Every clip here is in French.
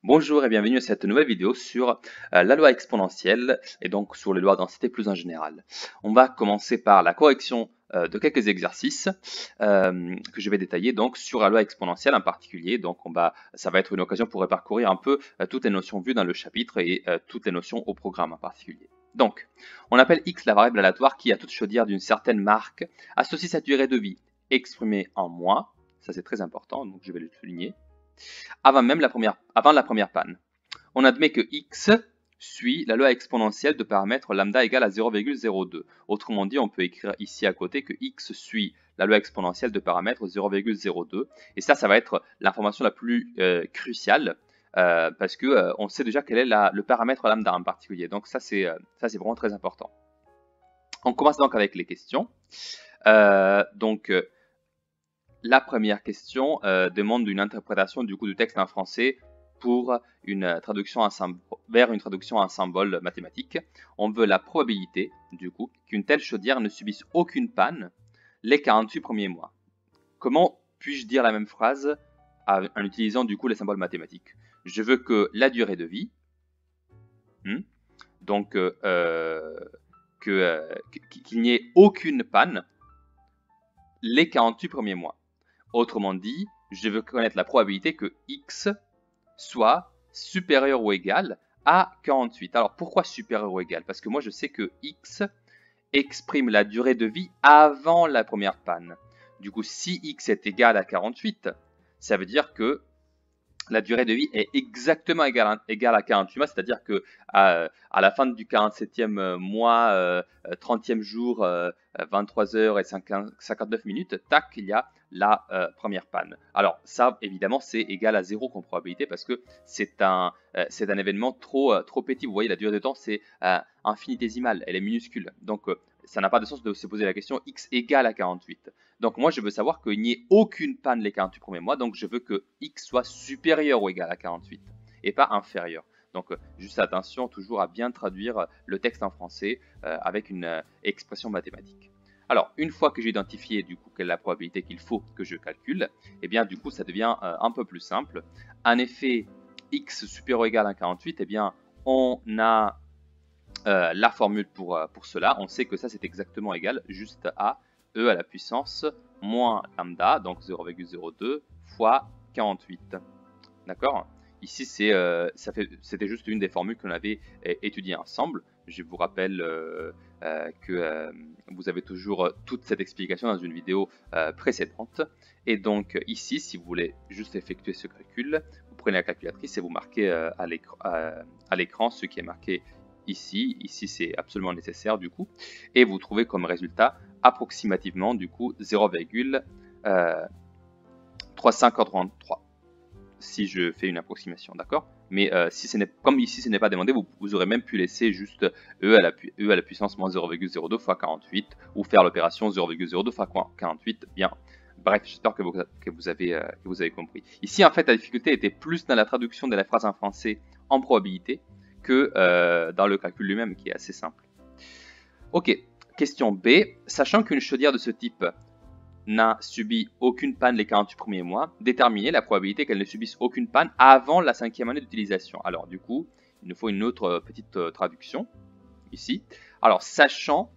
Bonjour et bienvenue à cette nouvelle vidéo sur la loi exponentielle et donc sur les lois de densité plus en général. On va commencer par la correction de quelques exercices que je vais détailler donc sur la loi exponentielle en particulier. Donc ça va être une occasion pour parcourir un peu toutes les notions vues dans le chapitre et toutes les notions au programme en particulier. Donc, on appelle x la variable aléatoire qui, à toute chaudière d'une certaine marque, associe sa durée de vie exprimée en mois. Ça c'est très important, donc je vais le souligner. Avant la première panne. On admet que x suit la loi exponentielle de paramètre lambda égale à 0,02. Autrement dit, on peut écrire ici à côté que x suit la loi exponentielle de paramètre 0,02. Et ça va être l'information la plus cruciale parce que on sait déjà quel est le paramètre lambda en particulier. Donc ça, c'est vraiment très important. On commence donc avec les questions. La première question demande une interprétation du texte en français pour une traduction vers une traduction en symbole mathématique. On veut la probabilité qu'une telle chaudière ne subisse aucune panne les 48 premiers mois. Comment puis-je dire la même phrase en utilisant les symboles mathématiques? Je veux que la durée de vie, qu'il n'y ait aucune panne les 48 premiers mois. Autrement dit, je veux connaître la probabilité que x soit supérieur ou égal à 48. Alors pourquoi supérieur ou égal? Parce que moi je sais que x exprime la durée de vie avant la première panne. Du coup, si x est égal à 48, ça veut dire que la durée de vie est exactement égale à 48 mois, c'est-à-dire que à la fin du 47e mois, 30e jour, 23 heures et 59 minutes, tac, il y a la première panne. Alors ça, évidemment, c'est égal à 0 comme probabilité parce que c'est un événement trop petit. Vous voyez, la durée de temps, c'est infinitésimale, elle est minuscule. Donc, ça n'a pas de sens de se poser la question x égale à 48. Donc moi, je veux savoir qu'il n'y ait aucune panne les 48 premiers mois. Donc je veux que x soit supérieur ou égal à 48 et pas inférieur. Donc juste attention toujours à bien traduire le texte en français avec une expression mathématique. Alors une fois que j'ai identifié quelle est la probabilité qu'il faut que je calcule, et bien ça devient un peu plus simple. En effet, x supérieur ou égal à 48, et bien on a la formule pour cela. On sait que ça c'est exactement égal juste à e à la puissance moins lambda, donc 0,02 fois 48. D'accord? Ici, c'était juste une des formules qu'on avait étudiées ensemble. Je vous rappelle que vous avez toujours toute cette explication dans une vidéo précédente. Et donc ici, si vous voulez juste effectuer ce calcul, vous prenez la calculatrice et vous marquez à l'écran ce qui est marqué ici. Ici, c'est absolument nécessaire et vous trouvez comme résultat approximativement 0,3543 si je fais une approximation, d'accord? Mais comme ici ce n'est pas demandé, vous aurez même pu laisser juste e à la puissance moins 0,02 fois 48 ou faire l'opération 0,02 fois 48. Bien, bref, j'espère que vous avez compris. Ici, en fait, la difficulté était plus dans la traduction de la phrase en français en probabilité que dans le calcul lui-même qui est assez simple. Ok, question B. Sachant qu'une chaudière de ce type n'a subi aucune panne les 48 premiers mois, déterminer la probabilité qu'elle ne subisse aucune panne avant la 5e année d'utilisation. Alors du coup, il nous faut une autre petite traduction ici. Alors sachant,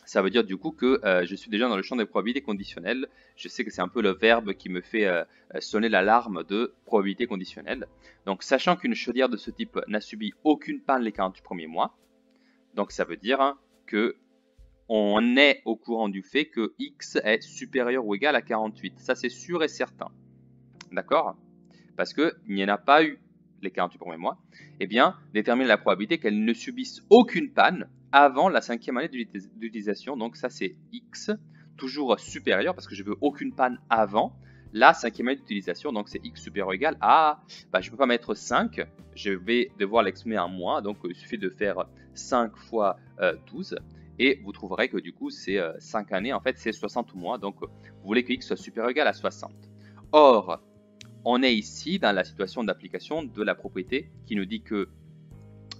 ça veut dire que je suis déjà dans le champ des probabilités conditionnelles. Je sais que c'est un peu le verbe qui me fait sonner l'alarme de probabilité conditionnelle. Donc sachant qu'une chaudière de ce type n'a subi aucune panne les 48 premiers mois, donc ça veut dire que on est au courant du fait que x est supérieur ou égal à 48. Ça, c'est sûr et certain. D'accord? Parce qu'il n'y en a pas eu les 48 premiers mois. Eh bien, détermine la probabilité qu'elle ne subisse aucune panne avant la 5e année d'utilisation. Donc ça, c'est x, toujours supérieur, parce que je veux aucune panne avant la 5e année d'utilisation. Donc c'est x supérieur ou égal à, je ne peux pas mettre 5, je vais devoir l'exprimer en moins. Donc il suffit de faire 5 fois 12. Et vous trouverez que c'est 5 années, en fait c'est 60 mois, donc vous voulez que x soit supérieur ou égal à 60. Or, on est ici dans la situation d'application de la propriété qui nous dit que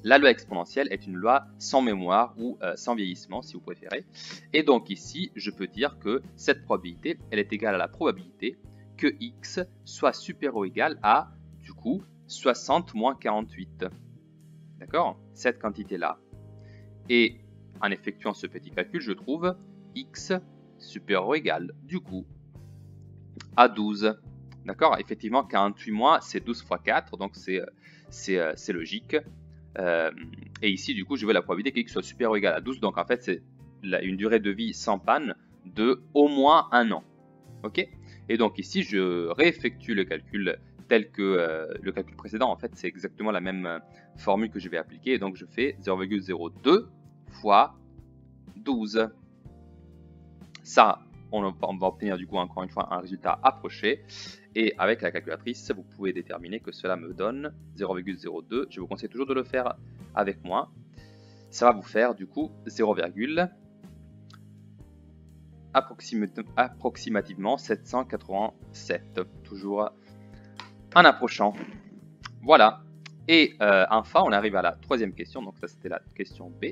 la loi exponentielle est une loi sans mémoire ou sans vieillissement si vous préférez. Et donc ici, je peux dire que cette probabilité, elle est égale à la probabilité que x soit supérieur ou égal à, 60 moins 48. D'accord? Cette quantité-là. Et en effectuant ce petit calcul, je trouve x supérieur ou égal, du coup, à 12. D'accord? Effectivement, 48 mois, c'est 12 fois 4, donc c'est logique. Et ici, du coup, je veux la probabilité que x soit supérieur ou égal à 12. Donc, en fait, c'est une durée de vie sans panne de au moins 1 an. Ok? Et donc, ici, je réeffectue le calcul tel que le calcul précédent. En fait, c'est exactement la même formule que je vais appliquer. Et donc, je fais 0,02 fois 12. Ça, on va obtenir du coup encore une fois un résultat approché. Et avec la calculatrice, vous pouvez déterminer que cela me donne 0,02. Je vous conseille toujours de le faire avec moi. Ça va vous faire du coup 0, approximativement 787. Toujours en approchant. Voilà. Et enfin, on arrive à la troisième question. Donc ça, c'était la question B.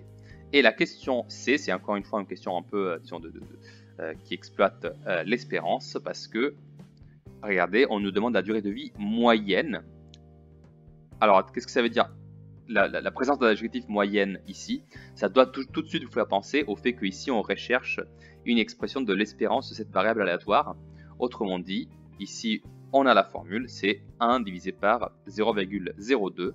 Et la question C, c'est encore une fois une question un peu qui exploite l'espérance parce que, regardez, on nous demande la durée de vie moyenne. Alors, qu'est-ce que ça veut dire? La présence de l'adjectif moyenne ici, ça doit tout de suite vous faire penser au fait qu'ici, on recherche une expression de l'espérance de cette variable aléatoire. Autrement dit, ici, on a la formule, c'est 1 divisé par 0,02,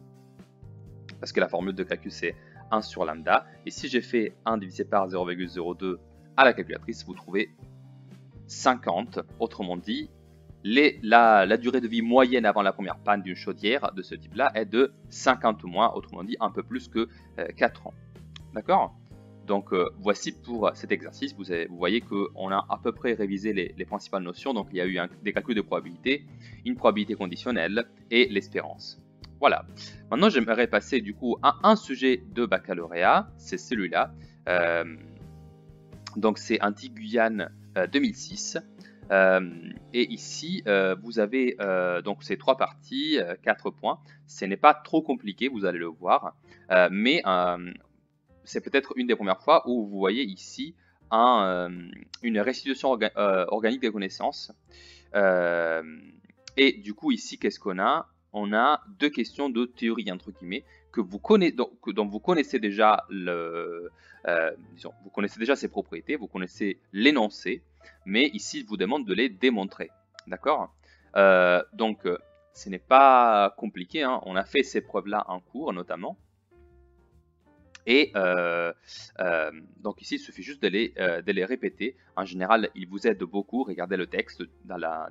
parce que la formule de calcul, c'est 1 sur lambda. Et si j'ai fait 1 divisé par 0,02 à la calculatrice, vous trouvez 50. Autrement dit, la durée de vie moyenne avant la première panne d'une chaudière de ce type-là est de 50 mois, autrement dit un peu plus que 4 ans. D'accord? Donc voici pour cet exercice, vous voyez qu'on a à peu près révisé les principales notions. Donc il y a eu des calculs de probabilité, une probabilité conditionnelle et l'espérance. Voilà. Maintenant j'aimerais passer du coup à un sujet de baccalauréat, c'est celui-là. Donc c'est Antilles-Guyane 2006. Et ici, vous avez donc ces 3 parties, 4 points. Ce n'est pas trop compliqué, vous allez le voir. Mais c'est peut-être une des premières fois où vous voyez ici une restitution organique des connaissances. Et du coup, ici, qu'est-ce qu'on a? On a 2 questions de théorie, entre guillemets, dont vous connaissez déjà vous connaissez déjà ses propriétés, vous connaissez l'énoncé, mais ici, il vous demande de les démontrer. D'accord? Donc, ce n'est pas compliqué, hein. On a fait ces preuves-là en cours, notamment. Et donc ici, il suffit juste de les répéter. En général, il vous aide beaucoup. Regardez le texte dans la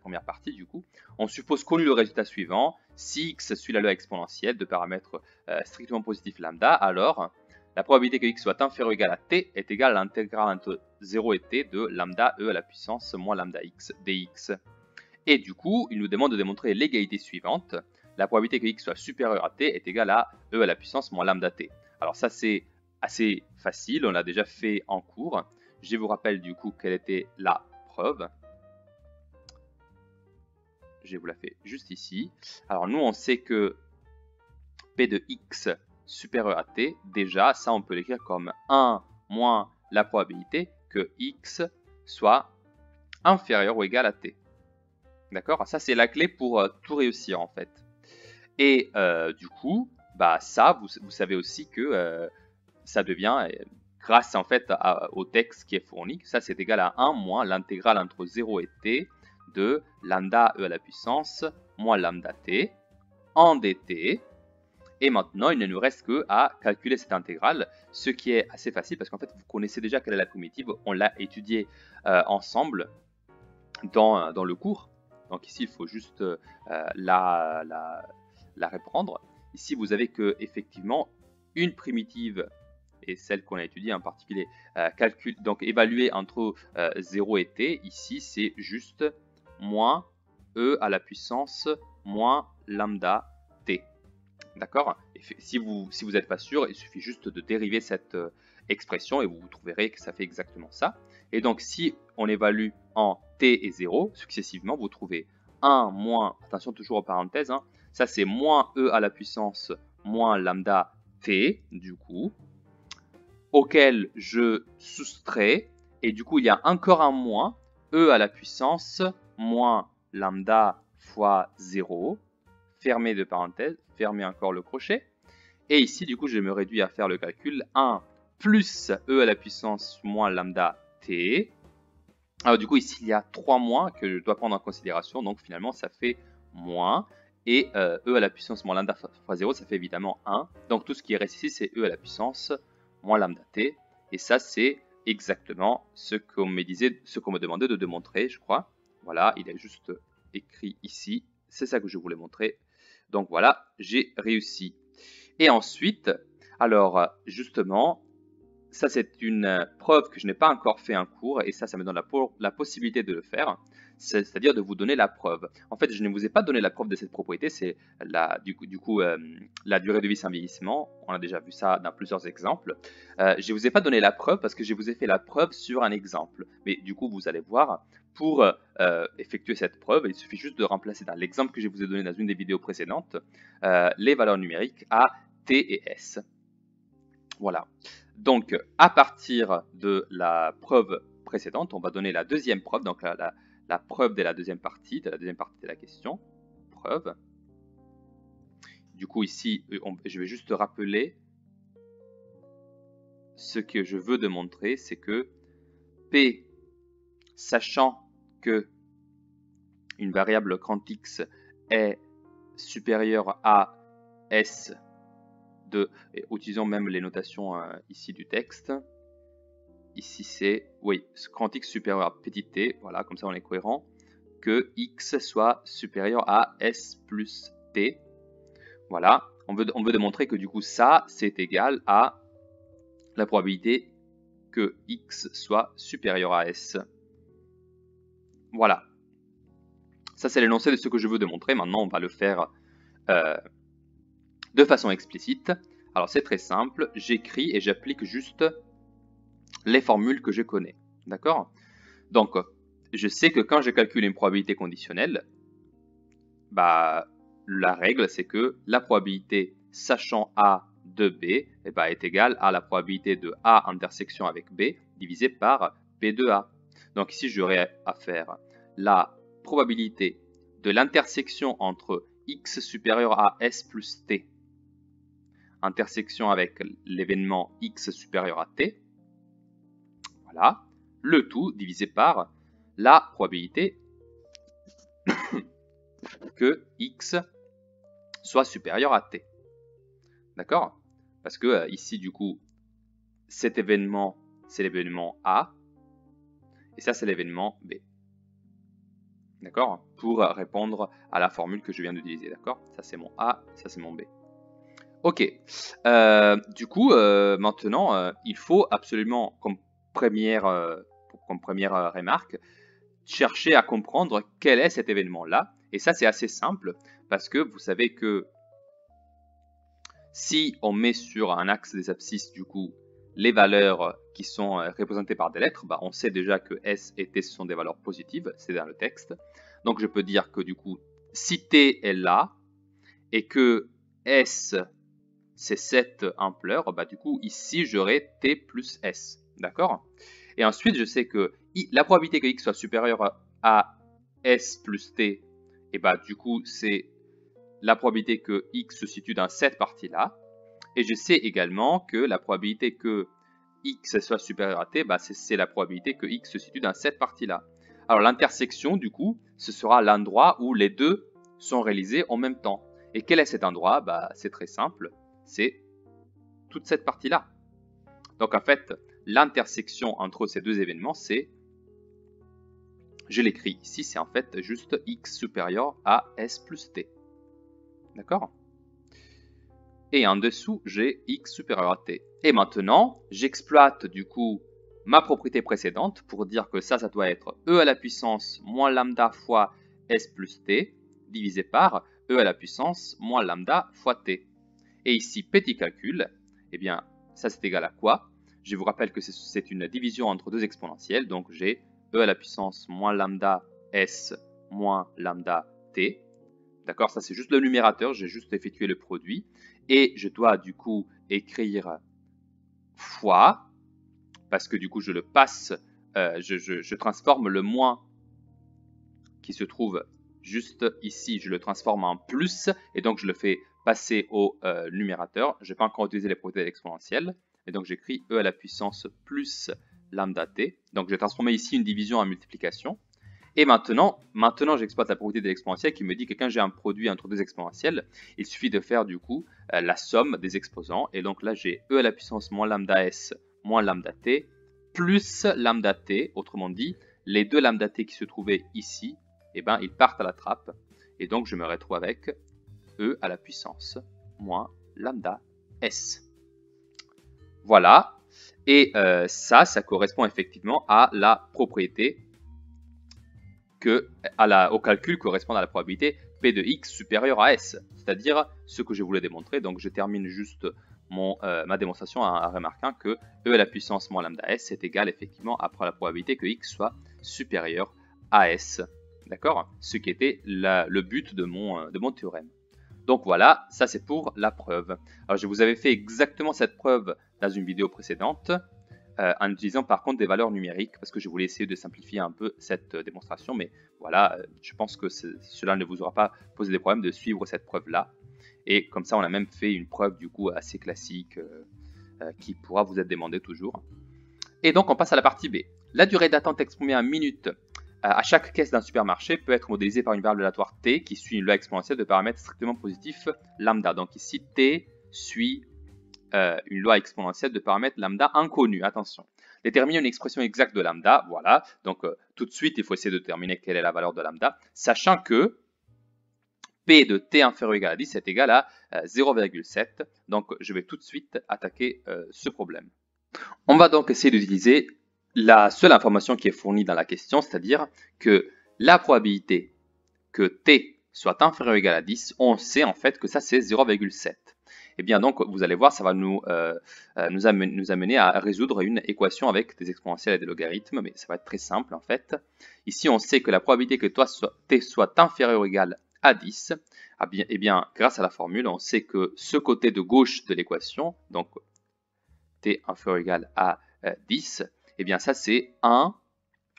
première partie, du coup. On suppose connu le résultat suivant. Si x suit la loi exponentielle de paramètres strictement positifs lambda, alors la probabilité que x soit inférieur ou égal à t est égale à l'intégrale entre 0 et t de lambda e à la puissance moins lambda x dx. Et du coup, il nous demande de démontrer l'égalité suivante. La probabilité que x soit supérieur à t est égale à e à la puissance moins lambda t. Alors ça, c'est assez facile, on l'a déjà fait en cours. Je vous rappelle du coup quelle était la preuve. Je vous la fais juste ici. Alors nous, on sait que p de x supérieur à t, déjà, ça, on peut l'écrire comme 1 moins la probabilité que x soit inférieur ou égal à t. D'accord? Ça, c'est la clé pour tout réussir, en fait. Et du coup, bah, ça, vous savez aussi que ça devient, grâce en fait au texte qui est fourni, ça c'est égal à 1 moins l'intégrale entre 0 et t de lambda e à la puissance moins lambda t en dt. Et maintenant, il ne nous reste que à calculer cette intégrale, ce qui est assez facile parce qu'en fait, vous connaissez déjà quelle est la primitive, on l'a étudié ensemble dans le cours. Donc ici, il faut juste la reprendre. Ici, vous avez que effectivement une primitive, et celle qu'on a étudiée en particulier, donc évaluée entre 0 et t. Ici, c'est juste moins e à la puissance moins lambda t. D'accord? Si vous n'êtes pas sûr, il suffit juste de dériver cette expression et vous trouverez que ça fait exactement ça. Et donc, si on évalue en t et 0, successivement, vous trouvez 1 moins, attention toujours aux parenthèses, hein, ça c'est moins e à la puissance moins lambda t, du coup, auquel je soustrais, et du coup il y a encore un moins, e à la puissance moins lambda fois 0, fermez de parenthèses, fermez encore le crochet. Et ici, du coup, je me réduis à faire le calcul 1 plus e à la puissance moins lambda t. Alors du coup, ici, il y a 3 moins que je dois prendre en considération. Donc finalement, ça fait moins. Et e à la puissance moins lambda fois 0, ça fait évidemment 1. Donc tout ce qui reste ici, c'est e à la puissance moins lambda t. Et ça, c'est exactement ce qu'on me disait, ce qu'on me demandait de démontrer, je crois. Voilà, il est juste écrit ici. C'est ça que je voulais montrer. Donc voilà, j'ai réussi. Et ensuite, alors justement, ça c'est une preuve que je n'ai pas encore fait un cours, et ça me donne la possibilité de le faire, c'est-à-dire de vous donner la preuve. En fait, je ne vous ai pas donné la preuve de cette propriété, c'est du coup la durée de vie sans vieillissement. On a déjà vu ça dans plusieurs exemples. Je ne vous ai pas donné la preuve parce que je vous ai fait la preuve sur un exemple. Mais du coup, vous allez voir, pour effectuer cette preuve, il suffit juste de remplacer dans l'exemple que je vous ai donné dans une des vidéos précédentes, les valeurs numériques A, T et S. Voilà. Donc, à partir de la preuve précédente, on va donner la deuxième preuve, donc la preuve de la deuxième partie de la question. Preuve. Du coup, ici, je vais juste rappeler ce que je veux démontrer, c'est que P, sachant que une variable grand X est supérieure à S de, et utilisons même les notations ici du texte. Ici c'est, oui, grand X supérieur à petit t, voilà, comme ça on est cohérent, que X soit supérieur à S plus T. Voilà, on veut démontrer que du coup ça, c'est égal à la probabilité que X soit supérieur à S. Voilà. Ça, c'est l'énoncé de ce que je veux démontrer. Maintenant, on va le faire de façon explicite. Alors, c'est très simple. J'écris et j'applique juste les formules que je connais. D'accord? Donc, je sais que quand je calcule une probabilité conditionnelle, bah, la règle, c'est que la probabilité sachant A de B est égale à la probabilité de A intersection avec B divisé par B de A. Donc ici, j'aurais à faire la probabilité de l'intersection entre X supérieur à S plus T, intersection avec l'événement X supérieur à T, voilà, le tout divisé par la probabilité que X soit supérieur à T. D'accord? Parce que ici, du coup, cet événement, c'est l'événement A, et ça, c'est l'événement B. D'accord? Pour répondre à la formule que je viens d'utiliser. D'accord? Ça, c'est mon A, ça, c'est mon B. Ok. Du coup, maintenant, il faut absolument, comme première remarque, chercher à comprendre quel est cet événement-là. Et ça, c'est assez simple, parce que vous savez que si on met sur un axe des abscisses, du coup, les valeurs qui sont représentées par des lettres, bah, on sait déjà que S et T, ce sont des valeurs positives, c'est dans le texte. Donc, je peux dire que, du coup, si T est là, et que S, c'est cette ampleur, bah, du coup, ici, j'aurai T plus S. D'accord? Et ensuite, je sais que la probabilité que X soit supérieure à S plus T, et bah, du coup, c'est la probabilité que X se situe dans cette partie-là. Et je sais également que la probabilité que X soit supérieur à T, bah, c'est la probabilité que X se situe dans cette partie-là. Alors l'intersection, du coup, ce sera l'endroit où les deux sont réalisés en même temps. Et quel est cet endroit? Bah, c'est très simple, c'est toute cette partie-là. Donc en fait, l'intersection entre ces deux événements, c'est, je l'écris ici, c'est en fait juste X supérieur à S plus T. D'accord? Et en dessous, j'ai X supérieur à T. Et maintenant, j'exploite du coup ma propriété précédente pour dire que ça doit être E à la puissance moins lambda fois S plus T divisé par E à la puissance moins lambda fois T. Et ici, petit calcul, eh bien, ça c'est égal à quoi? Je vous rappelle que c'est une division entre deux exponentielles, donc j'ai E à la puissance moins lambda S moins lambda T. D'accord, ça c'est juste le numérateur, j'ai juste effectué le produit. Et je dois du coup écrire fois, parce que du coup je le passe, je transforme le moins qui se trouve juste ici, je le transforme en plus, et donc je le fais passer au numérateur. Je n'ai pas encore utilisé les propriétés exponentielles, et donc j'écris e à la puissance plus lambda t. Donc j'ai transformé ici une division en multiplication. Et maintenant j'exploite la propriété de l'exponentielle qui me dit que quand j'ai un produit entre deux exponentielles, il suffit de faire du coup la somme des exposants. Et donc là, j'ai e à la puissance moins lambda s moins lambda t plus lambda t. Autrement dit, les deux lambda t qui se trouvaient ici, eh ben, ils partent à la trappe. Et donc, je me retrouve avec e à la puissance moins lambda s. Voilà. Et ça correspond effectivement à la propriété au calcul correspond à la probabilité P de x supérieure à S, c'est-à-dire ce que je voulais démontrer. Donc je termine juste ma démonstration en remarquant que E à la puissance moins lambda S est égal effectivement à la probabilité que x soit supérieur à S. D'accord? Ce qui était le but de mon théorème. Donc voilà, ça c'est pour la preuve. Alors je vous avais fait exactement cette preuve dans une vidéo précédente, en utilisant par contre des valeurs numériques parce que je voulais essayer de simplifier un peu cette démonstration, mais voilà, je pense que cela ne vous aura pas posé des problèmes de suivre cette preuve là, et comme ça on a même fait une preuve du coup assez classique qui pourra vous être demandée toujours. Et donc on passe à la partie B. La durée d'attente exprimée en minutes à chaque caisse d'un supermarché peut être modélisée par une variable aléatoire t qui suit une loi exponentielle de paramètres strictement positifs lambda. Donc ici t suit une loi exponentielle de paramètres lambda inconnus. Attention. Déterminer une expression exacte de lambda. Voilà. Donc, tout de suite, il faut essayer de déterminer quelle est la valeur de lambda, sachant que P de t inférieur ou égal à 10 est égal à 0,7. Donc, je vais tout de suite attaquer ce problème. On va donc essayer d'utiliser la seule information qui est fournie dans la question, c'est-à-dire que la probabilité que t soit inférieur ou égal à 10, on sait en fait que ça c'est 0,7. Et bien donc, vous allez voir, ça va nous amener à résoudre une équation avec des exponentielles et des logarithmes, mais ça va être très simple en fait. Ici, on sait que la probabilité que t soit inférieur ou égal à 10, eh bien, grâce à la formule, on sait que ce côté de gauche de l'équation, donc t inférieur ou égal à 10, eh bien ça c'est 1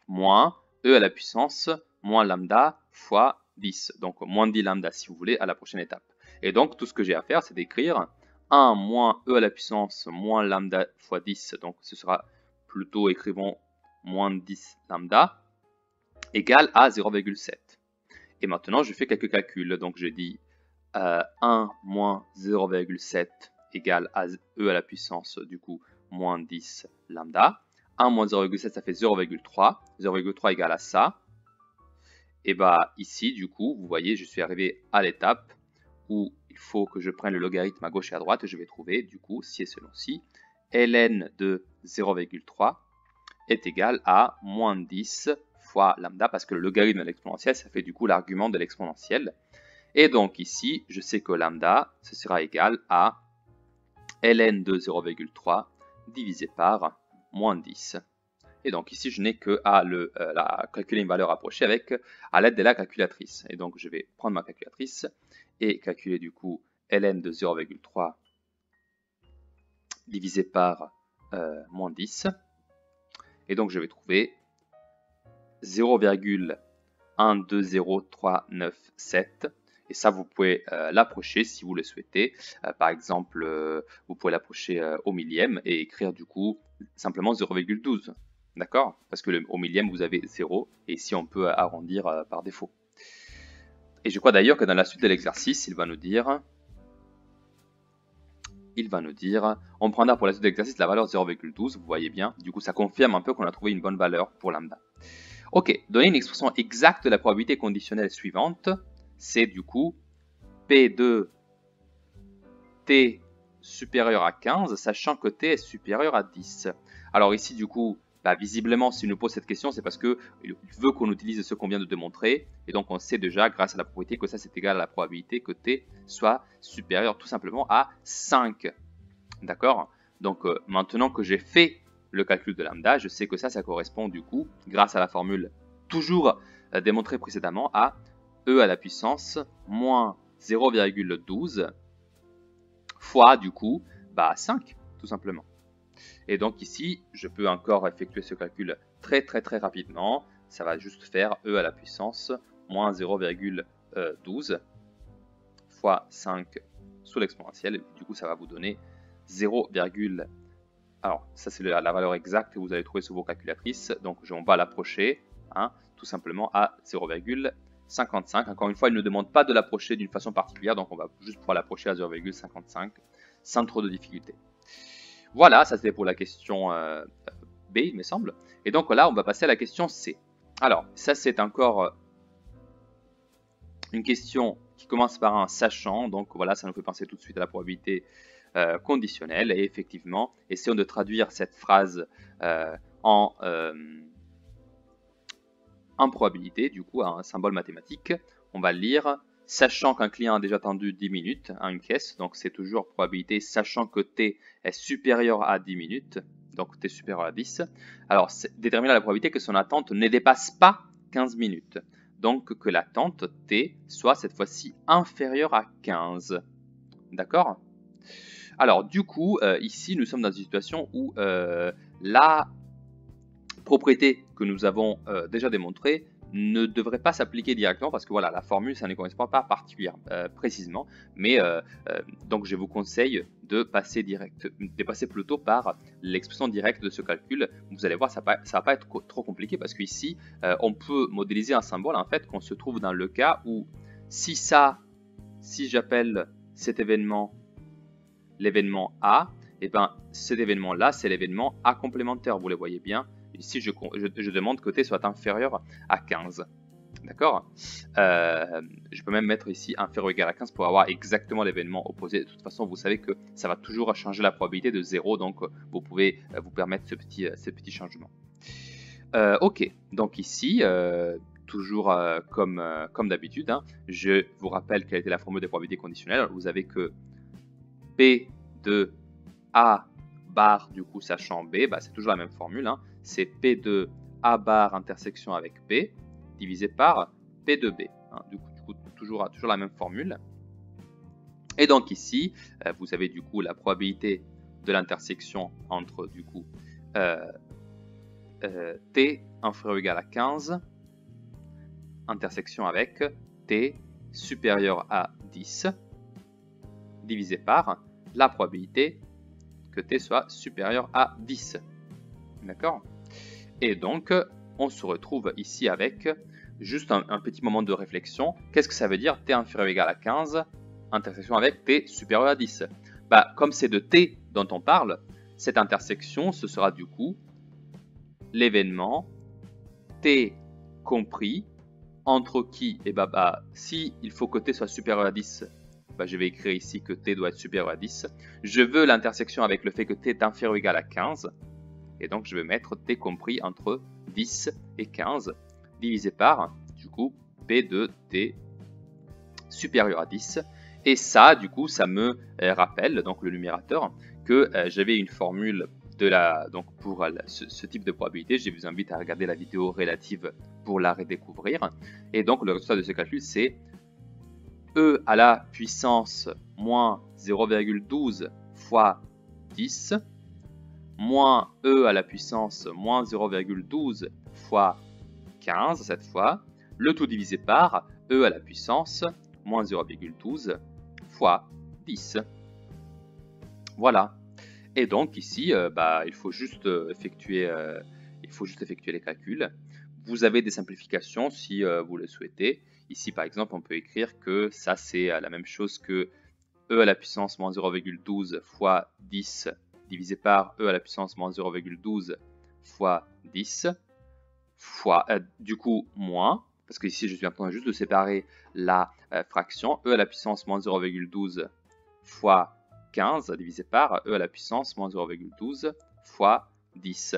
moins e à la puissance moins lambda fois 10, donc moins 10 lambda si vous voulez à la prochaine étape. Et donc tout ce que j'ai à faire c'est d'écrire 1 moins e à la puissance moins lambda fois 10, donc ce sera plutôt écrivons moins 10 lambda égale à 0,7. Et maintenant je fais quelques calculs, donc je dis 1 moins 0,7 égale à e à la puissance du coup moins 10 lambda. 1 moins 0,7 ça fait 0,3, 0,3 égale à ça. Et bah ici du coup vous voyez je suis arrivé à l'étape où il faut que je prenne le logarithme à gauche et à droite et je vais trouver du coup si et selon si ln de 0,3 est égal à moins 10 fois lambda parce que le logarithme de l'exponentielle ça fait du coup l'argument de l'exponentielle. Et donc ici je sais que lambda ce sera égal à ln de 0,3 divisé par moins 10. Et donc ici, je n'ai que à calculer une valeur approchée à l'aide de la calculatrice. Et donc je vais prendre ma calculatrice et calculer du coup ln de 0,3 divisé par moins 10. Et donc je vais trouver 0,120397. Et ça, vous pouvez l'approcher si vous le souhaitez. Par exemple, vous pouvez l'approcher au millième et écrire du coup simplement 0,12. D'accord? Parce que au millième, vous avez 0. Et ici, on peut arrondir par défaut. Et je crois d'ailleurs que dans la suite de l'exercice, il va nous dire, on prendra pour la suite de l'exercice la valeur 0,12. Vous voyez bien. Du coup, ça confirme un peu qu'on a trouvé une bonne valeur pour lambda. Ok, donner une expression exacte de la probabilité conditionnelle suivante, c'est du coup P de t supérieur à 15, sachant que t est supérieur à 10. Alors ici, du coup, visiblement, s'il nous pose cette question, c'est parce qu'il veut qu'on utilise ce qu'on vient de démontrer. Et donc, on sait déjà, grâce à la propriété, que ça, c'est égal à la probabilité que t soit supérieur tout simplement à 5. D'accord? Donc, maintenant que j'ai fait le calcul de lambda, je sais que ça correspond du coup, grâce à la formule toujours démontrée précédemment, à e à la puissance moins 0,12 fois du coup 5 tout simplement. Et donc ici, je peux encore effectuer ce calcul très rapidement. Ça va juste faire e à la puissance moins 0,12 fois 5 sous l'exponentielle. Du coup, ça va vous donner 0, alors ça c'est la valeur exacte que vous allez trouver sur vos calculatrices. Donc on va l'approcher, hein, tout simplement à 0,55. Encore une fois, il ne demande pas de l'approcher d'une façon particulière, donc on va juste pouvoir l'approcher à 0,55 sans trop de difficulté. Voilà, ça c'était pour la question B, il me semble. Et donc là, on va passer à la question C. Alors, ça c'est encore une question qui commence par un sachant. Donc voilà, ça nous fait penser tout de suite à la probabilité conditionnelle. Et effectivement, essayons de traduire cette phrase en probabilité, du coup, à un symbole mathématique. On va le lire. Sachant qu'un client a déjà attendu 10 minutes à une caisse, donc c'est toujours probabilité sachant que t est supérieur à 10 minutes, donc t supérieur à 10. Alors, déterminer la probabilité que son attente ne dépasse pas 15 minutes. Donc, que l'attente t soit cette fois-ci inférieure à 15. D'accord? Alors, du coup, ici, nous sommes dans une situation où la propriété que nous avons déjà démontrée ne devrait pas s'appliquer directement parce que voilà, la formule, ça ne correspond pas particulièrement précisément, mais donc je vous conseille de passer plutôt par l'expression directe de ce calcul. Vous allez voir, ça va pas être trop compliqué parce qu'ici, on peut modéliser un symbole en fait qu'on se trouve dans le cas où si j'appelle cet événement l'événement A, et ben cet événement là c'est l'événement A complémentaire, vous les voyez bien. Ici, je demande que t soit inférieur à 15. D'accord? Je peux même mettre ici inférieur ou égal à 15 pour avoir exactement l'événement opposé. De toute façon, vous savez que ça va toujours changer la probabilité de 0, donc vous pouvez vous permettre ce petit changement. Ok, donc ici, toujours comme d'habitude, hein, je vous rappelle quelle était la formule des probabilités conditionnelles. Vous avez que P de A bar, du coup, sachant B, bah, c'est toujours la même formule, hein. C'est P de A bar intersection avec P divisé par P de B. Hein. Du coup, toujours la même formule. Et donc ici, vous avez du coup la probabilité de l'intersection entre du coup T inférieur ou égal à 15 intersection avec T supérieur à 10 divisé par la probabilité que t soit supérieur à 10. D'accord? Et donc, on se retrouve ici avec juste un petit moment de réflexion. Qu'est-ce que ça veut dire t inférieur ou égal à 15 intersection avec t supérieur à 10? Bah, comme c'est de t dont on parle, cette intersection, ce sera du coup l'événement t compris entre qui? Et si il faut que t soit supérieur à 10, je vais écrire ici que t doit être supérieur à 10. Je veux l'intersection avec le fait que t est inférieur ou égal à 15. Et donc, je vais mettre t compris entre 10 et 15 divisé par, du coup, p de t supérieur à 10. Et ça, du coup, ça me rappelle, donc le numérateur, que j'avais une formule donc pour ce type de probabilité. Je vous invite à regarder la vidéo relative pour la redécouvrir. Et donc, le résultat de ce calcul, c'est e à la puissance moins 0,12 fois 10 moins e à la puissance moins 0,12 fois 15 cette fois, le tout divisé par e à la puissance moins 0,12 fois 10. Voilà. Et donc ici, il faut juste effectuer les calculs. Vous avez des simplifications si vous le souhaitez. Ici, par exemple, on peut écrire que ça, c'est la même chose que e à la puissance moins 0,12 fois 10 divisé par e à la puissance moins 0,12 fois 10 fois, du coup, moins, parce que ici, je suis en train juste de séparer la fraction, e à la puissance moins 0,12 fois 15 divisé par e à la puissance moins 0,12 fois 10.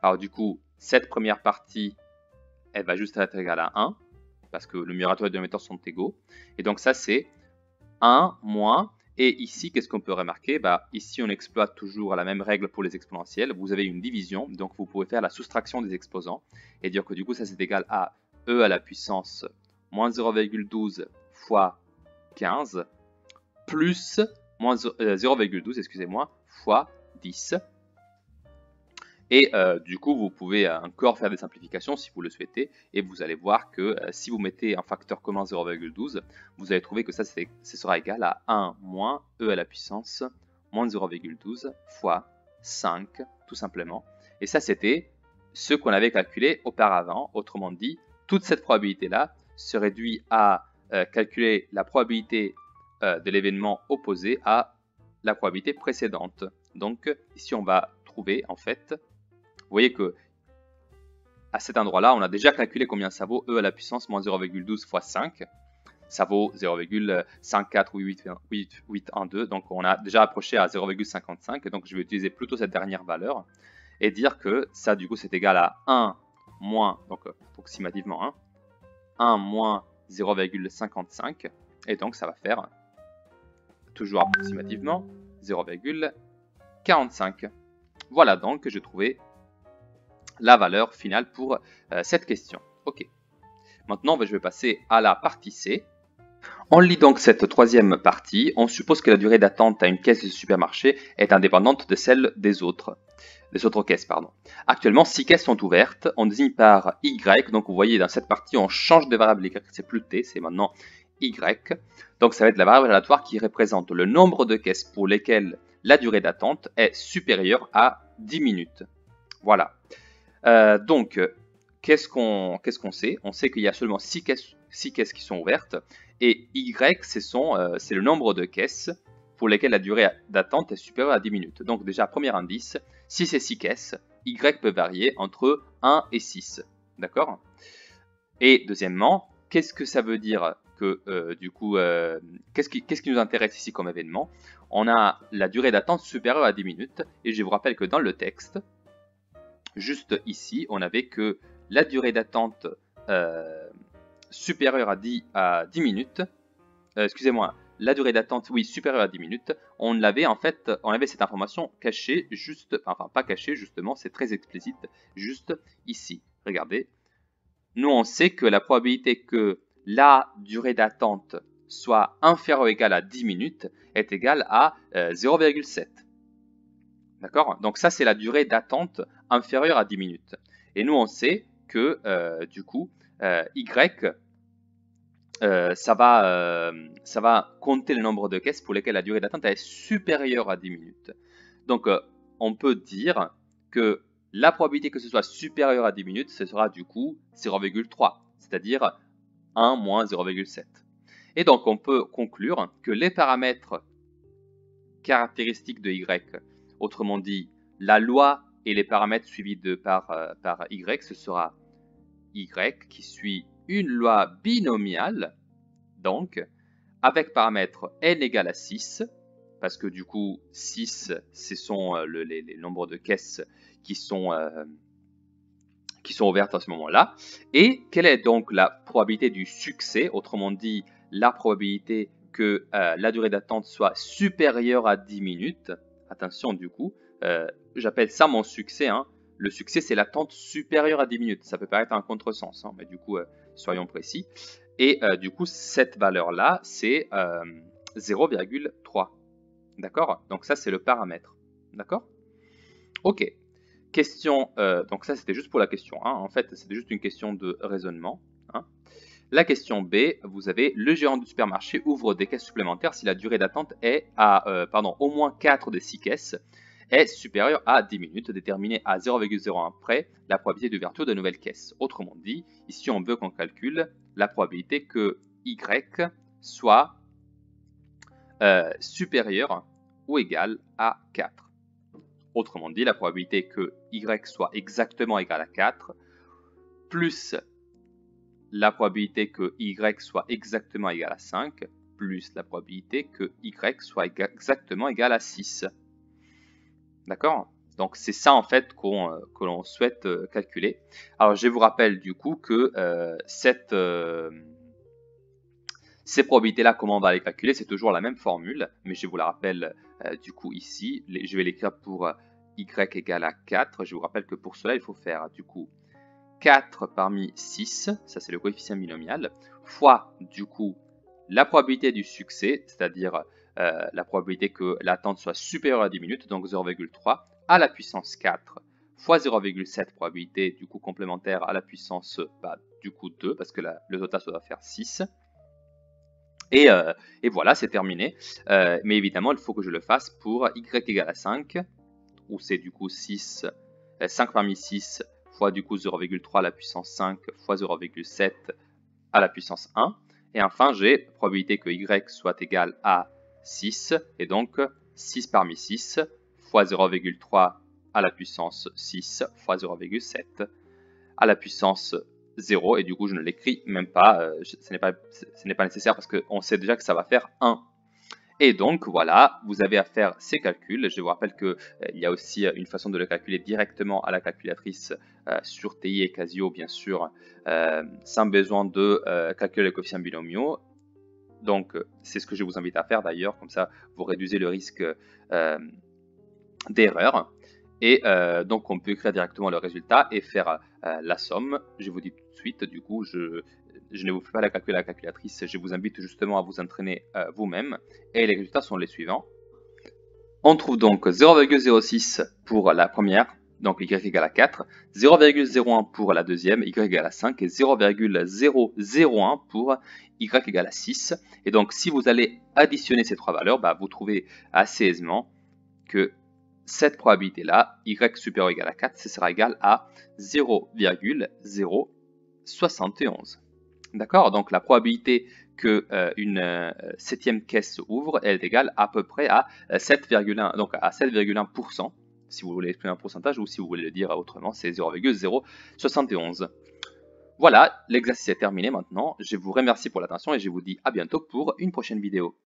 Alors du coup, cette première partie, elle va juste être égale à 1, parce que le numérateur et le dénominateur sont égaux. Et donc ça, c'est 1 moins, et ici, qu'est-ce qu'on peut remarquer? Ici, on exploite toujours la même règle pour les exponentielles. Vous avez une division, donc vous pouvez faire la soustraction des exposants, et dire que du coup, ça c'est égal à e à la puissance moins 0,12 fois 15, plus 0,12, excusez-moi, fois 10. Et du coup, vous pouvez encore faire des simplifications si vous le souhaitez. Et vous allez voir que si vous mettez un facteur commun 0,12, vous allez trouver que ça, ce sera égal à 1 moins e à la puissance moins 0,12 fois 5, tout simplement. Et ça, c'était ce qu'on avait calculé auparavant. Autrement dit, toute cette probabilité-là se réduit à calculer la probabilité de l'événement opposé à la probabilité précédente. Donc, ici, on va trouver, en fait, vous voyez que à cet endroit-là, on a déjà calculé combien ça vaut e à la puissance moins 0,12 fois 5. Ça vaut 0,548812. Donc, on a déjà approché à 0,55. Donc, je vais utiliser plutôt cette dernière valeur et dire que ça, du coup, c'est égal à 1 moins, donc approximativement, 1 moins 0,55. Et donc, ça va faire, toujours approximativement, 0,45. Voilà donc que j'ai trouvé la valeur finale pour cette question. Ok. Maintenant, je vais passer à la partie C. On lit donc cette troisième partie. On suppose que la durée d'attente à une caisse de supermarché est indépendante de celle des autres caisses. Actuellement, 6 caisses sont ouvertes. On désigne par Y. Donc, vous voyez, dans cette partie, on change de variable Y. C'est plus T, c'est maintenant Y. Donc, ça va être la variable aléatoire qui représente le nombre de caisses pour lesquelles la durée d'attente est supérieure à 10 minutes. Voilà. Donc, qu'est-ce qu'on sait? On sait qu'il y a seulement 6 caisses qui sont ouvertes. Et Y, c'est le nombre de caisses pour lesquelles la durée d'attente est supérieure à 10 minutes. Donc déjà, premier indice, si c'est 6 caisses, Y peut varier entre 1 et 6. D'accord? Et deuxièmement, qu'est-ce que ça veut dire que, qu'est-ce qui nous intéresse ici comme événement? On a la durée d'attente supérieure à 10 minutes. Et je vous rappelle que dans le texte, juste ici, on avait que la durée d'attente supérieure à 10 minutes, excusez-moi, la durée d'attente, oui, supérieure à 10 minutes, on avait cette information cachée, enfin pas cachée justement, c'est très explicite, juste ici. Regardez, nous on sait que la probabilité que la durée d'attente soit inférieure ou égale à 10 minutes est égale à 0,7. D'accord? Donc ça, c'est la durée d'attente inférieure à 10 minutes. Et nous, on sait que, du coup, Y, ça va compter le nombre de caisses pour lesquelles la durée d'attente est supérieure à 10 minutes. Donc, on peut dire que la probabilité que ce soit supérieur à 10 minutes, ce sera du coup 0,3, c'est-à-dire 1 moins 0,7. Et donc, on peut conclure que les paramètres caractéristiques de Y, autrement dit, la loi et les paramètres suivis par Y, ce sera Y qui suit une loi binomiale, donc avec paramètre n égale à 6, parce que du coup 6, ce sont les nombres de caisses qui sont ouvertes à ce moment-là. Et quelle est donc la probabilité du succès, autrement dit la probabilité que la durée d'attente soit supérieure à 10 minutes. Attention du coup, j'appelle ça mon succès. Le succès, c'est l'attente supérieure à 10 minutes. Ça peut paraître un contresens, mais du coup, soyons précis. Et du coup, cette valeur-là, c'est 0,3. D'accord? Donc ça, c'est le paramètre. D'accord? Ok. Question, donc ça, c'était juste pour la question 1. En fait, c'était juste une question de raisonnement. La question B, vous avez le gérant du supermarché ouvre des caisses supplémentaires si la durée d'attente est à, au moins 4 des 6 caisses est supérieure à 10 minutes, déterminée à 0,01 près la probabilité d'ouverture de nouvelles caisses. Autrement dit, ici on veut qu'on calcule la probabilité que Y soit supérieur ou égal à 4. Autrement dit, la probabilité que Y soit exactement égal à 4 plus la probabilité que Y soit exactement égal à 5 plus la probabilité que Y soit exactement égal à 6. D'accord? Donc c'est ça en fait que l'on souhaite calculer. Alors je vous rappelle du coup que ces probabilités-là, comment on va les calculer? C'est toujours la même formule, mais je vous la rappelle du coup ici. Je vais l'écrire pour Y égale à 4. Je vous rappelle que pour cela, il faut faire du coup 4 parmi 6, ça c'est le coefficient binomial, fois du coup la probabilité du succès, c'est-à-dire la probabilité que l'attente soit supérieure à 10 minutes, donc 0,3, à la puissance 4, fois 0,7 probabilité du coup complémentaire à la puissance du coup 2, parce que le total ça doit faire 6. Et voilà, c'est terminé. Mais évidemment, il faut que je le fasse pour y égale à 5, où c'est du coup 5 parmi 6 fois du coup 0,3 à la puissance 5 fois 0,7 à la puissance 1. Et enfin, j'ai probabilité que y soit égal à 6, et donc 6 parmi 6 fois 0,3 à la puissance 6 fois 0,7 à la puissance 0, et du coup je ne l'écris même pas, ce n'est pas nécessaire parce qu'on sait déjà que ça va faire 1. Et donc voilà, vous avez à faire ces calculs. Je vous rappelle qu'il y a aussi une façon de le calculer directement à la calculatrice sur TI et Casio, bien sûr, sans besoin de calculer les coefficients binomiaux. Donc c'est ce que je vous invite à faire d'ailleurs, comme ça vous réduisez le risque d'erreur. Et donc on peut écrire directement le résultat et faire la somme. Je vous dis tout de suite, du coup, je ne vous fais pas la calcul à la calculatrice, je vous invite justement à vous entraîner vous-même. Et les résultats sont les suivants. On trouve donc 0,06 pour la première, donc y égale à 4, 0,01 pour la deuxième, y égale à 5, et 0,001 pour y égale à 6. Et donc si vous allez additionner ces trois valeurs, vous trouvez assez aisément que cette probabilité-là, y supérieur ou égal à 4, ce sera égal à 0,071. D'accord? Donc la probabilité que une septième caisse ouvre, elle est égale à peu près à 7,1, donc à 7,1%, si vous voulez exprimer un pourcentage, ou si vous voulez le dire autrement, c'est 0,071. Voilà, l'exercice est terminé maintenant. Je vous remercie pour l'attention et je vous dis à bientôt pour une prochaine vidéo.